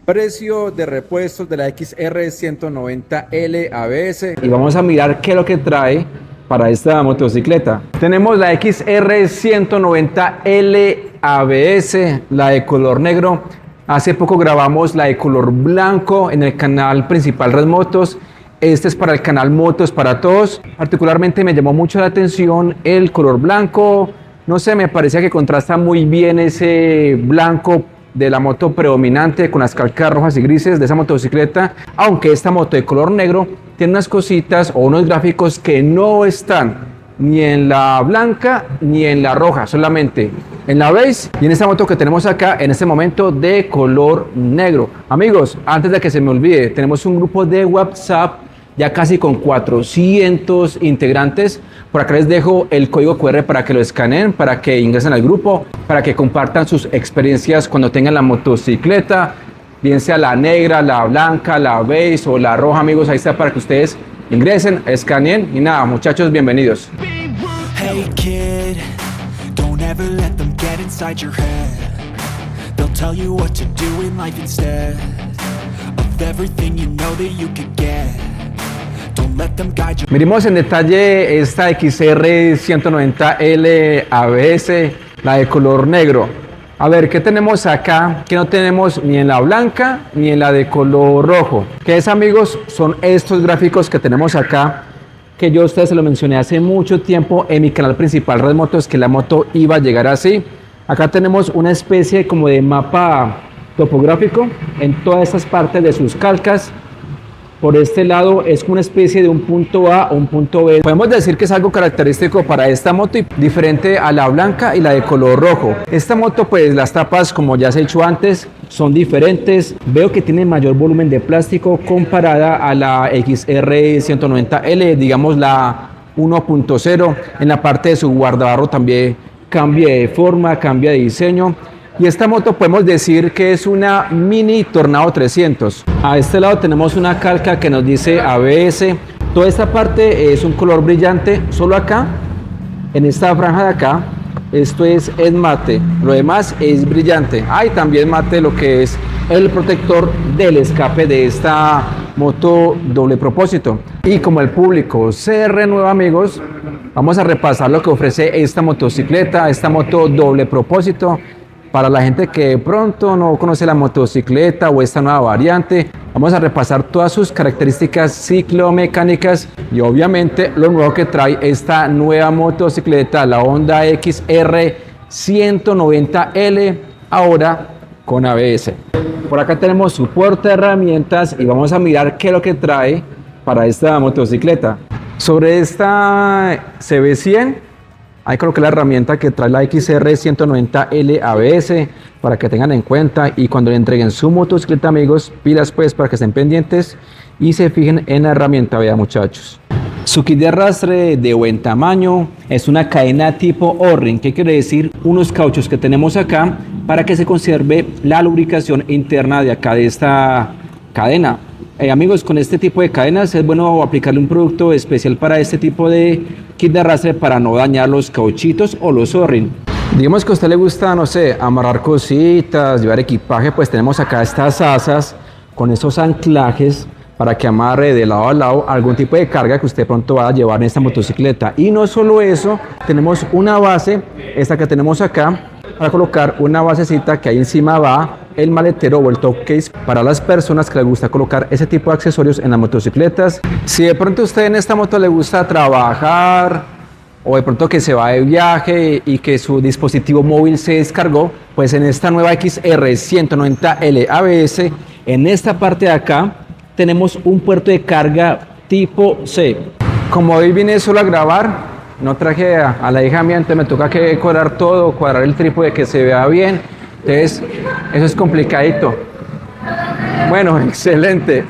Precio de repuestos de la XR 190L ABS. Y vamos a mirar qué es lo que trae para esta motocicleta. Tenemos la XR 190L ABS, la de color negro. Hace poco grabamos la de color blanco en el canal principal Red Motos. Este es para el canal Motos para Todos. Particularmente me llamó mucho la atención el color blanco. No sé, me parecía que contrasta muy bien ese blanco de la moto predominante con las calcas rojas y grises de esa motocicleta, aunque esta moto de color negro tiene unas cositas o unos gráficos que no están ni en la blanca ni en la roja, solamente en la beige y en esta moto que tenemos acá en este momento de color negro. Amigos, antes de que se me olvide, tenemos un grupo de WhatsApp ya casi con 400 integrantes. Por acá les dejo el código QR para que lo escaneen, para que ingresen al grupo, para que compartan sus experiencias cuando tengan la motocicleta, bien sea la negra, la blanca, la beige o la roja. Amigos, ahí está para que ustedes ingresen, escaneen y nada, muchachos, bienvenidos. Hey kid, don't ever let them get inside your head. They'll tell you what to do in life instead of everything you know that you could get. Miremos en detalle esta XR 190L ABS, la de color negro. A ver, ¿qué tenemos acá? Que no tenemos ni en la blanca ni en la de color rojo. ¿Qué es, amigos? Son estos gráficos que tenemos acá, que yo a ustedes se lo mencioné hace mucho tiempo en mi canal principal Red Motos, que la moto iba a llegar así. Acá tenemos una especie como de mapa topográfico en todas estas partes de sus calcas. Por este lado es una especie de un punto A o un punto B. Podemos decir que es algo característico para esta moto y diferente a la blanca y la de color rojo. Esta moto, pues las tapas, como ya se ha dicho antes, son diferentes. Veo que tiene mayor volumen de plástico comparada a la XR 190L, digamos la 1.0. En la parte de su guardabarro también cambia de forma, cambia de diseño. Y esta moto podemos decir que es una mini Tornado 300. A este lado tenemos una calca que nos dice ABS. Toda esta parte es un color brillante. Solo acá, en esta franja de acá, esto es mate. Lo demás es brillante. Hay también mate lo que es el protector del escape de esta moto doble propósito. Y como el público se renueva, amigos, vamos a repasar lo que ofrece esta motocicleta, esta moto doble propósito. Para la gente que de pronto no conoce la motocicleta o esta nueva variante, vamos a repasar todas sus características ciclomecánicas y obviamente lo nuevo que trae esta nueva motocicleta, la Honda XR 190L, ahora con ABS. Por acá tenemos su porta de herramientas y vamos a mirar qué es lo que trae para esta motocicleta. Sobre esta CB100, ahí coloqué la herramienta que trae la XR 190L ABS para que tengan en cuenta y cuando le entreguen su motocicleta, amigos, pilas pues para que estén pendientes y se fijen en la herramienta. Vean, muchachos, su kit de arrastre de buen tamaño, es una cadena tipo O-ring. ¿Qué quiere decir? Unos cauchos que tenemos acá para que se conserve la lubricación interna de acá de esta cadena. Amigos, con este tipo de cadenas es bueno aplicarle un producto especial para este tipo de kit de arrastre para no dañar los cauchitos o los O-ring. Digamos que a usted le gusta, no sé, amarrar cositas, llevar equipaje, pues tenemos acá estas asas con esos anclajes para que amarre de lado a lado algún tipo de carga que usted pronto va a llevar en esta motocicleta. Y no solo eso, tenemos una base, esta que tenemos acá, para colocar una basecita que ahí encima va el maletero o el top case para las personas que les gusta colocar ese tipo de accesorios en las motocicletas. Si de pronto a usted en esta moto le gusta trabajar o de pronto que se va de viaje y que su dispositivo móvil se descargó, pues en esta nueva XR 190L ABS, en esta parte de acá tenemos un puerto de carga tipo C. Como hoy vine solo a grabar, no traje a la hija mía, entonces me toca que cuadrar todo, cuadrar el trípode que se vea bien. Entonces, eso es complicadito. Bueno, excelente.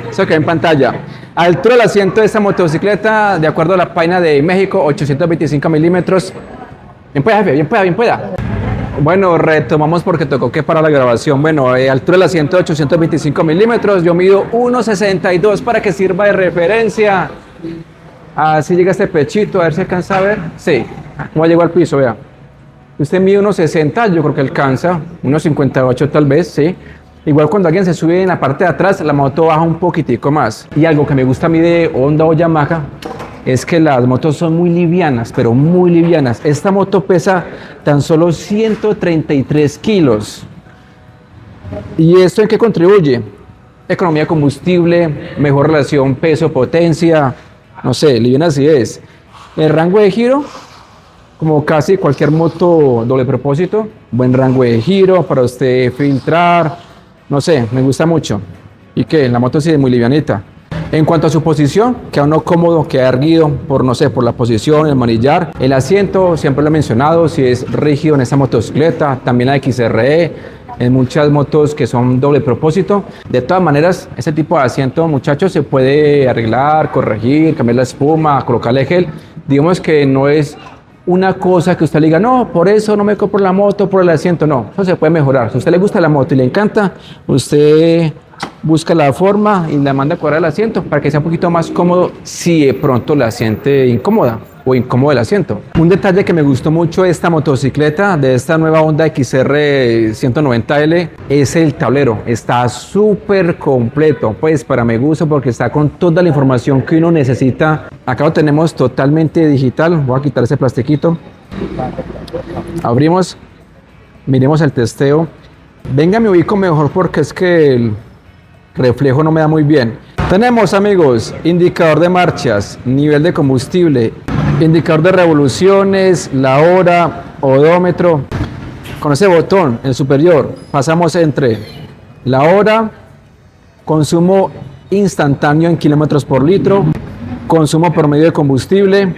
Eso queda en pantalla. Altura del asiento de esta motocicleta, de acuerdo a la página de México, 825 milímetros. Bien pueda, jefe, bien pueda. Bueno, retomamos porque tocó que parar la grabación. Bueno, altura del asiento de 825 milímetros. Yo mido 1,62 para que sirva de referencia. Así llega este pechito, a ver si alcanza a ver. Sí, como llegó al piso, vea. Usted mide 1,60, yo creo que alcanza. 1,58 tal vez, sí. Igual cuando alguien se sube en la parte de atrás, la moto baja un poquitico más. Y algo que me gusta a mí de Honda o Yamaha es que las motos son muy livianas, pero muy livianas. Esta moto pesa tan solo 133 kilos. ¿Y esto en qué contribuye? Economía de combustible, mejor relación peso-potencia, no sé, liviana así es. El rango de giro, como casi cualquier moto doble propósito, buen rango de giro para usted filtrar, no sé, me gusta mucho. Y que la moto sí es muy livianita. En cuanto a su posición, queda uno cómodo, queda erguido por, no sé, por la posición, el manillar. El asiento, siempre lo he mencionado, si es rígido en esta motocicleta, también la XRE, en muchas motos que son doble propósito. De todas maneras, ese tipo de asiento, muchachos, se puede arreglar, corregir, cambiar la espuma, colocarle gel. Digamos que no es una cosa que usted le diga, no, por eso no me compro la moto, por el asiento, no, eso se puede mejorar. Si a usted le gusta la moto y le encanta, usted busca la forma y la manda a cuadrar el asiento para que sea un poquito más cómodo si de pronto la siente incómoda o incómodo el asiento. Un detalle que me gustó mucho de esta motocicleta, de esta nueva Honda XR 190L, es el tablero. Está súper completo, pues para mi gusto, porque está con toda la información que uno necesita. Acá lo tenemos totalmente digital. Voy a quitar ese plastiquito. Abrimos, miremos el testeo. Venga, me ubico mejor porque es que el reflejo no me da muy bien. Tenemos, amigos, indicador de marchas, nivel de combustible, indicador de revoluciones, la hora, odómetro. Con ese botón, el superior, pasamos entre la hora, consumo instantáneo en kilómetros por litro, consumo promedio de combustible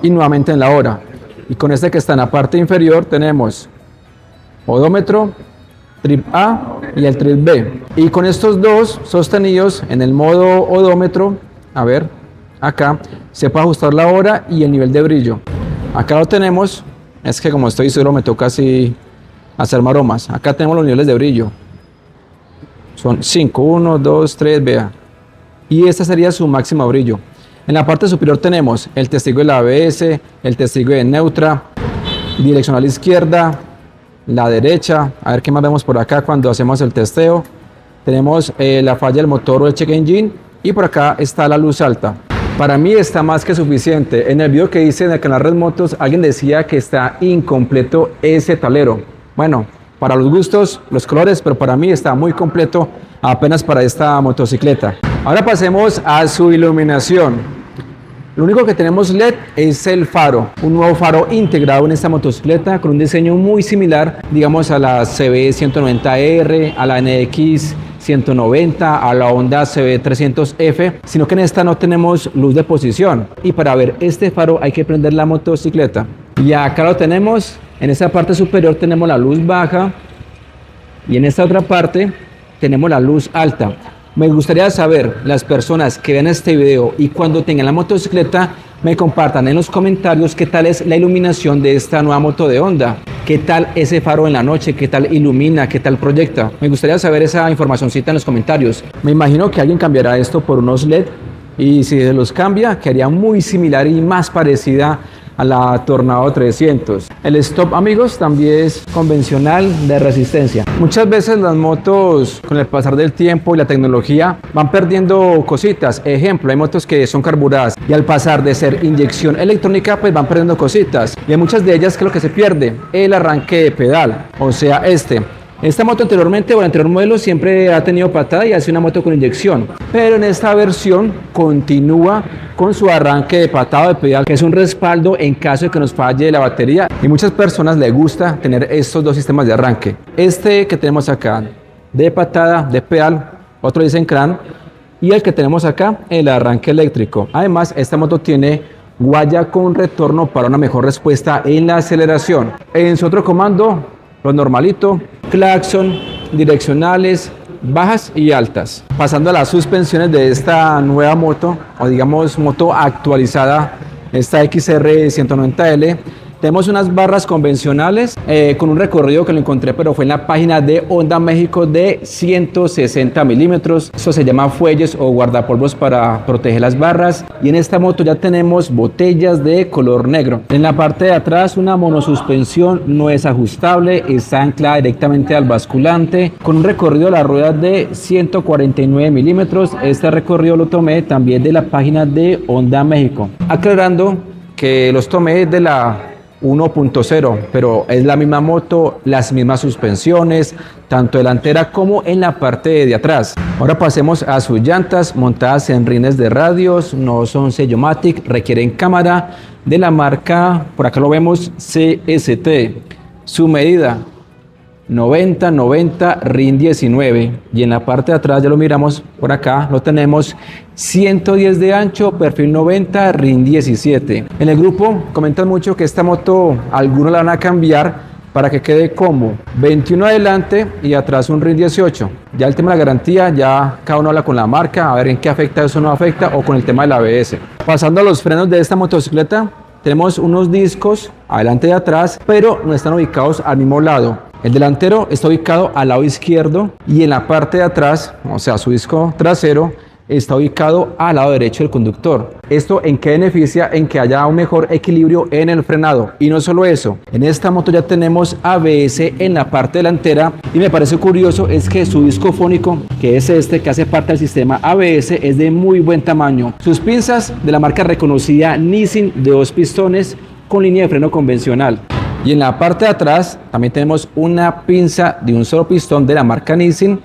y nuevamente en la hora. Y con este que está en la parte inferior tenemos odómetro, trip A y el trip B. Y con estos dos sostenidos en el modo odómetro, a ver, acá se puede ajustar la hora y el nivel de brillo. Acá lo tenemos, es que como estoy solo me toca así hacer maromas. Acá tenemos los niveles de brillo. Son 5, 1, 2, 3, vea. Y este sería su máximo brillo. En la parte superior tenemos el testigo del ABS, el testigo de neutra, direccional izquierda, la derecha. A ver qué más vemos por acá cuando hacemos el testeo. Tenemos la falla del motor o el check engine y por acá está la luz alta. Para mí está más que suficiente. En el video que hice en el canal Red Motos, alguien decía que está incompleto ese tablero. Bueno, para los gustos, los colores, pero para mí está muy completo apenas para esta motocicleta. Ahora pasemos a su iluminación. Lo único que tenemos LED es el faro, un nuevo faro integrado en esta motocicleta con un diseño muy similar, digamos, a la CB 190R, a la NX 190, a la Honda CB 300F, sino que en esta no tenemos luz de posición. Y para ver este faro hay que prender la motocicleta. Y acá lo tenemos, en esta parte superior tenemos la luz baja y en esta otra parte tenemos la luz alta. Me gustaría saber, las personas que vean este video y cuando tengan la motocicleta, me compartan en los comentarios qué tal es la iluminación de esta nueva moto de Honda. ¿Qué tal ese faro en la noche? ¿Qué tal ilumina? ¿Qué tal proyecta? Me gustaría saber esa informacioncita en los comentarios. Me imagino que alguien cambiará esto por unos LED y si se los cambia, quedaría muy similar y más parecida a la Tornado 300. El stop, amigos, también es convencional de resistencia. Muchas veces las motos, con el pasar del tiempo y la tecnología, van perdiendo cositas. Ejemplo, hay motos que son carburadas y al pasar de ser inyección electrónica, pues van perdiendo cositas. Y hay muchas de ellas que lo que se pierde, el arranque de pedal, o sea, Esta moto anteriormente, o el anterior modelo, siempre ha tenido patada y hace una moto con inyección. Pero en esta versión continúa con su arranque de patada de pedal, que es un respaldo en caso de que nos falle la batería. Y muchas personas les gusta tener estos dos sistemas de arranque. Este que tenemos acá, de patada, de pedal, otro dice en cran, y el que tenemos acá, el arranque eléctrico. Además, esta moto tiene guaya con retorno para una mejor respuesta en la aceleración. En su otro comando, lo normalito, claxon, direccionales, bajas y altas. Pasando a las suspensiones de esta nueva moto, o digamos moto actualizada, esta XR 190L, Tenemos unas barras convencionales con un recorrido que lo encontré, pero fue en la página de Honda México, de 160 milímetros. Eso se llama fuelles o guardapolvos para proteger las barras. Y en esta moto ya tenemos botellas de color negro. En la parte de atrás una monosuspensión, no es ajustable, está anclada directamente al basculante con un recorrido de la rueda de 149 milímetros. Este recorrido lo tomé también de la página de Honda México, aclarando que los tomé de la 1.0, pero es la misma moto, las mismas suspensiones, tanto delantera como en la parte de atrás. Ahora pasemos a sus llantas, montadas en rines de radios, no son Sellomatic, requieren cámara de la marca, por acá lo vemos, CST. Su medida 90-90 RIN 19, y en la parte de atrás ya lo miramos, por acá lo tenemos 110 de ancho, perfil 90 RIN 17. En el grupo comentan mucho que esta moto algunos la van a cambiar para que quede como 21 adelante y atrás un RIN 18. Ya el tema de la garantía, ya cada uno habla con la marca a ver en qué afecta, eso no afecta, o con el tema del ABS. Pasando a los frenos de esta motocicleta, tenemos unos discos adelante y atrás, pero no están ubicados al mismo lado. El delantero está ubicado al lado izquierdo y en la parte de atrás, o sea, su disco trasero, está ubicado al lado derecho del conductor. ¿Esto en qué beneficia? En que haya un mejor equilibrio en el frenado. Y no solo eso, en esta moto ya tenemos ABS en la parte delantera, y me parece curioso es que su disco fónico, que es este que hace parte del sistema ABS, es de muy buen tamaño. Sus pinzas de la marca reconocida Nissin, de 2 pistones con línea de freno convencional. Y en la parte de atrás también tenemos una pinza de un solo pistón de la marca Nissin,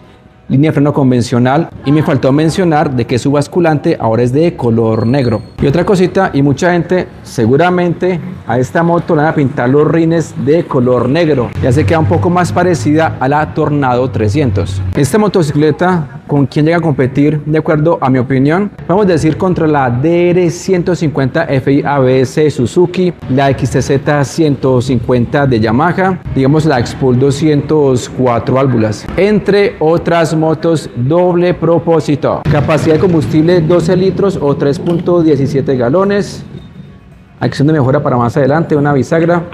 línea de freno convencional. Y me faltó mencionar de que su basculante ahora es de color negro. Y otra cosita, y mucha gente seguramente a esta moto le van a pintar los rines de color negro, ya se queda un poco más parecida a la Tornado 300. Esta motocicleta, ¿con quién llega a competir? De acuerdo a mi opinión, vamos a decir contra la DR150 FI ABS de Suzuki, la XTZ 150 de Yamaha, digamos la Expul 204 válvulas, entre otras motos doble propósito. Capacidad de combustible 12 litros o 3.17 galones. Acción de mejora para más adelante, una bisagra.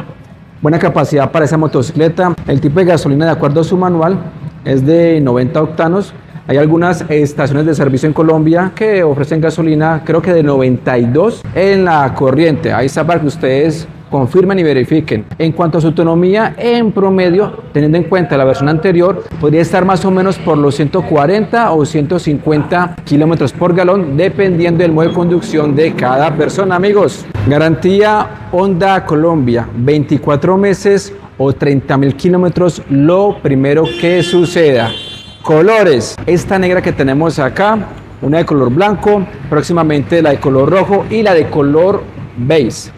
Buena capacidad para esa motocicleta. El tipo de gasolina, de acuerdo a su manual, es de 90 octanos. Hay algunas estaciones de servicio en Colombia que ofrecen gasolina, creo que de 92 en la corriente. Ahí está para que ustedes confirmen y verifiquen. En cuanto a su autonomía, en promedio, teniendo en cuenta la versión anterior, podría estar más o menos por los 140 o 150 kilómetros por galón, dependiendo del modo de conducción de cada persona, amigos. Garantía Honda Colombia, 24 meses o 30.000 kilómetros, lo primero que suceda. Colores, esta negra que tenemos acá, una de color blanco, próximamente la de color rojo y la de color beige.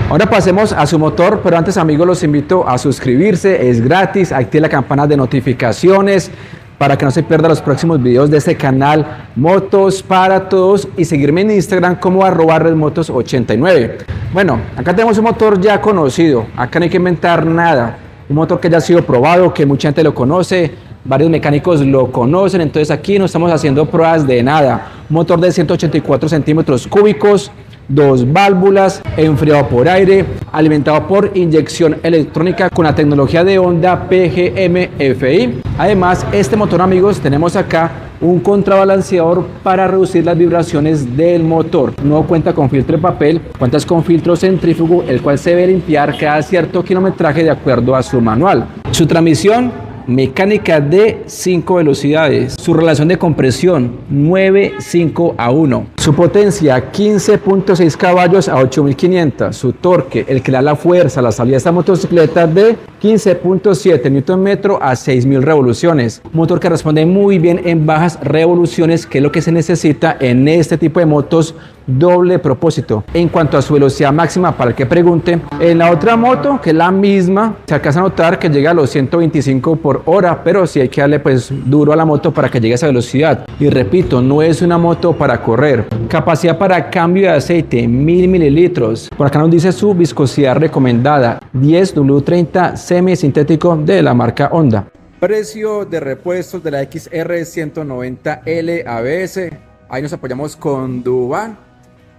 Ahora pasemos a su motor, pero antes, amigos, los invito a suscribirse, es gratis, active la campana de notificaciones para que no se pierdan los próximos videos de este canal Motos para Todos, y seguirme en Instagram como @redmotos89. Bueno, acá tenemos un motor ya conocido, acá no hay que inventar nada, un motor que ya ha sido probado, que mucha gente lo conoce, varios mecánicos lo conocen, entonces aquí no estamos haciendo pruebas de nada. Un motor de 184 centímetros cúbicos, 2 válvulas, enfriado por aire, alimentado por inyección electrónica con la tecnología de Honda PGM-FI. Además, este motor, amigos, tenemos acá un contrabalanceador para reducir las vibraciones del motor. No cuenta con filtro de papel, cuenta con filtro centrífugo, el cual se debe limpiar cada cierto kilometraje de acuerdo a su manual. Su transmisión mecánica de 5 velocidades, su relación de compresión 9:5:1, su potencia 15.6 caballos a 8.500, su torque, el que da la fuerza a la salida de esta motocicleta, de 15.7 Nm a 6.000 revoluciones, motor que responde muy bien en bajas revoluciones, que es lo que se necesita en este tipo de motos doble propósito. En cuanto a su velocidad máxima, para el que pregunte, en la otra moto, que es la misma, se alcanza a notar que llega a los 125 por hora, pero sí hay que darle pues duro a la moto para que llegue a esa velocidad. Y repito, no es una moto para correr. Capacidad para cambio de aceite 1000 mililitros. Por acá nos dice su viscosidad recomendada, 10W30 semisintético de la marca Honda. Precio de repuestos de la XR 190L ABS. Ahí nos apoyamos con Dubán,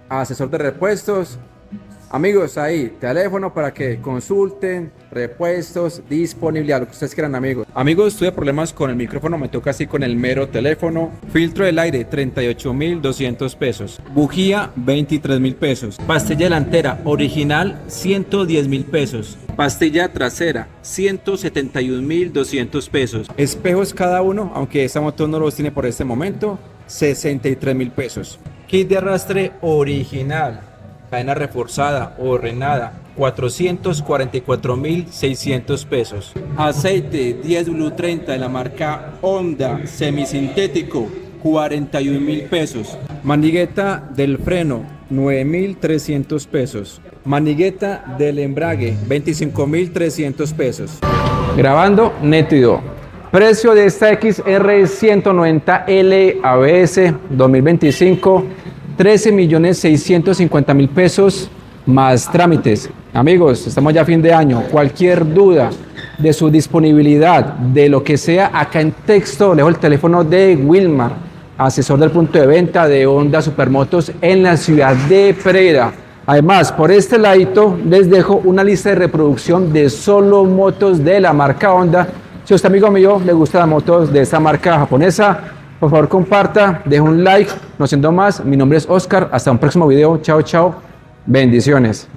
asesor de repuestos. Amigos, ahí, teléfono para que consulten, repuestos, disponibilidad, lo que ustedes quieran, amigos. Amigos, tuve problemas con el micrófono, me toca así con el mero teléfono. Filtro del aire, 38.200 pesos. Bujía, 23.000 pesos. Pastilla delantera original, 110.000 pesos. Pastilla trasera, 171.200 pesos. Espejos cada uno, aunque esta moto no los tiene por este momento, 63.000 pesos. Kit de arrastre original. Cadena reforzada o renada, 444.600 pesos. Aceite 10W30 de la marca Honda, semisintético, 41.000 pesos. Manigueta del freno, 9.300 pesos. Manigueta del embrague, 25.300 pesos. Grabando nítido. Precio de esta XR190L ABS 2025. 13.650.000 pesos más trámites. Amigos, estamos ya a fin de año. Cualquier duda de su disponibilidad, de lo que sea, acá en texto dejo el teléfono de Wilmar, asesor del punto de venta de Honda Supermotos en la ciudad de Pereira. Además, por este ladito les dejo una lista de reproducción de solo motos de la marca Honda. Si a usted, amigo mío, le gustan las motos de esta marca japonesa, por favor comparta, deje un like. No siendo más, mi nombre es Oscar. Hasta un próximo video. Chao, chao. Bendiciones.